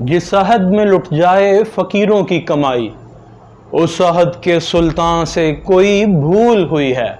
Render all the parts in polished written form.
जिस अहद में लुट जाए फकीरों की कमाई, उस अहद के सुल्तान से कोई भूल हुई है।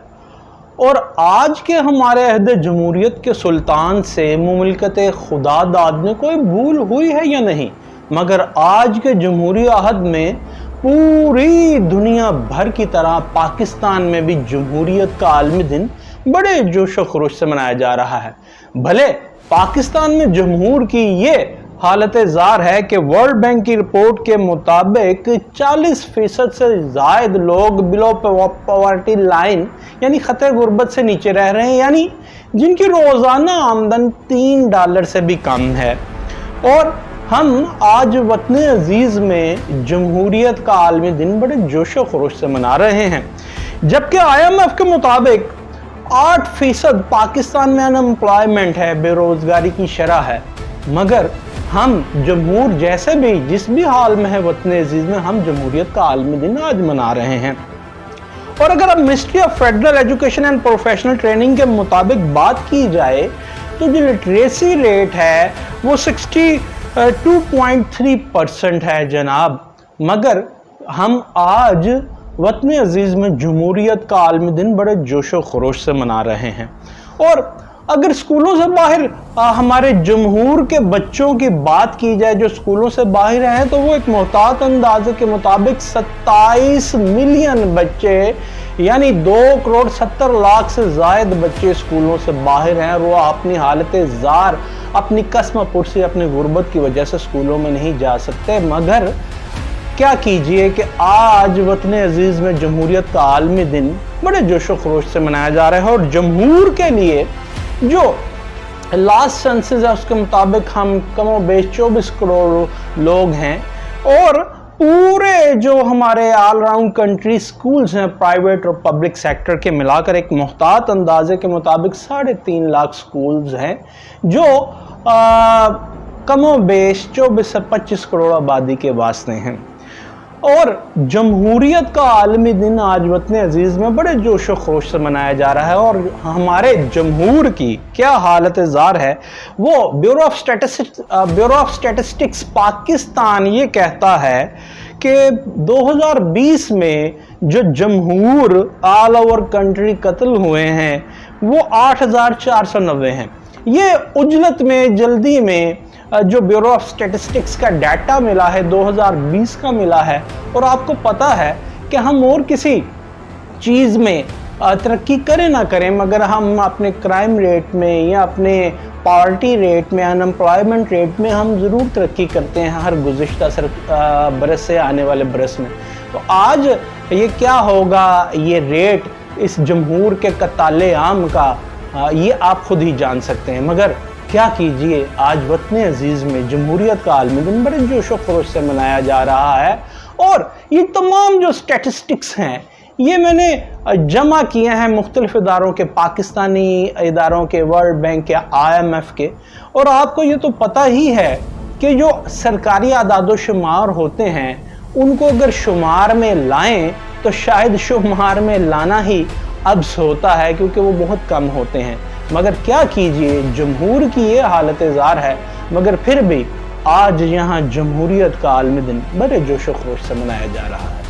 और आज के हमारे अहद जमहूरियत के सुल्तान से मुमलकत खुदादाद में कोई भूल हुई है या नहीं, मगर आज के जमहूरी अहद में पूरी दुनिया भर की तरह पाकिस्तान में भी जमहूरियत का आलमी दिन बड़े जोश व खरोश से मनाया जा रहा है। भले पाकिस्तान में जमहूर की ये हालत ज़ार है कि वर्ल्ड बैंक की रिपोर्ट के मुताबिक 40% से ज़ायद लोग बिलो पॉवर्टी लाइन यानी खतरे गुर्बत से नीचे रह रहे हैं, यानी जिनकी रोज़ाना आमदन $3 से भी कम है। और हम आज वतन अजीज़ में जमहूरियत का आलमी दिन बड़े जोश व खरोश से मना रहे हैं, जबकि IMF के मुताबिक 8% पाकिस्तान में अनएम्प्लॉयमेंट है, बेरोज़गारी की शरह है। मगर हम जमहूर जैसे भी जिस भी हाल में है वतन अजीज़ में, हम जमहूरियत का आलमी दिन आज मना रहे हैं। और अगर अब ministry of federal education and professional training के मुताबिक बात की जाए तो जो लिटरेसी रेट है वो 62.3% है जनाब। मगर हम आज वतन अजीज़ में जमहूरियत का आलमी दिन बड़े जोश व खरोश से मना रहे हैं। और अगर स्कूलों से बाहर हमारे जमहूर के बच्चों की बात की जाए जो स्कूलों से बाहर हैं, तो वो एक मोहतात अंदाजे के मुताबिक 27 मिलियन बच्चे यानी 2,70,00,000 से ज़ायद बच्चे स्कूलों से बाहर हैं। और वो अपनी हालत ज़ार, अपनी कसम पुरसी, अपनी गुर्बत की वजह से स्कूलों में नहीं जा सकते। मगर क्या कीजिए कि आज वतन अजीज़ में जमहूरियत का आलमी दिन बड़े जोश व खरोश से मनाया जा रहा है। और जमहूर के लिए जो लास्ट सेंसस है उसके मुताबिक हम कमो बेश 24 करोड़ लोग हैं। और पूरे जो हमारे ऑल राउंड कंट्री स्कूल्स हैं प्राइवेट और पब्लिक सेक्टर के मिलाकर एक मुहतात अंदाजे के मुताबिक 3.5 लाख स्कूल्स हैं जो कमो बेश 24 से 25 करोड़ आबादी के वास्ते हैं। और जमहूरियत का आलमी दिन आज वतन अजीज़ में बड़े जोश व खरोश से मनाया जा रहा है। और हमारे जमहूर की क्या हालत ज़ार है वो ब्यूरो ऑफ स्टैटिस्टिक्स पाकिस्तान ये कहता है कि 2020 में जो जमहूर ऑल ओवर कंट्री कत्ल हुए हैं वो 8,490 हैं। ये उजलत में जल्दी में जो ब्यूरो ऑफ स्टैटिस्टिक्स का डाटा मिला है 2020 का मिला है। और आपको पता है कि हम और किसी चीज़ में तरक्की करें ना करें, मगर हम अपने क्राइम रेट में या अपने पॉवर्टी रेट में, अनएम्प्लॉयमेंट रेट में हम ज़रूर तरक्की करते हैं हर गुज़िश्ता बरस से आने वाले बरस में। तो आज ये क्या होगा, ये रेट इस जमहूर के कत्ताले आम का, ये आप खुद ही जान सकते हैं। मगर क्या कीजिए, आज वतन अजीज़ में जमहूरियत का आलमी दिन बड़े जोश व खरोश से मनाया जा रहा है। और ये तमाम जो स्टैटिस्टिक्स हैं ये मैंने जमा किए हैं मुख्तलिफ इदारों के, पाकिस्तानी इदारों के, वर्ल्ड बैंक के, IMF के। और आपको ये तो पता ही है कि जो सरकारी आदाद शुमार होते हैं उनको अगर शुमार में लाएं तो शायद शुमार में लाना ही अब्स होता है, क्योंकि वो बहुत कम होते हैं। मगर क्या कीजिए, जमहूर की ये हालत ज़ार है। मगर फिर भी आज यहाँ जमहूरियत का आलमी दिन बड़े जोश व खरोश से मनाया जा रहा है।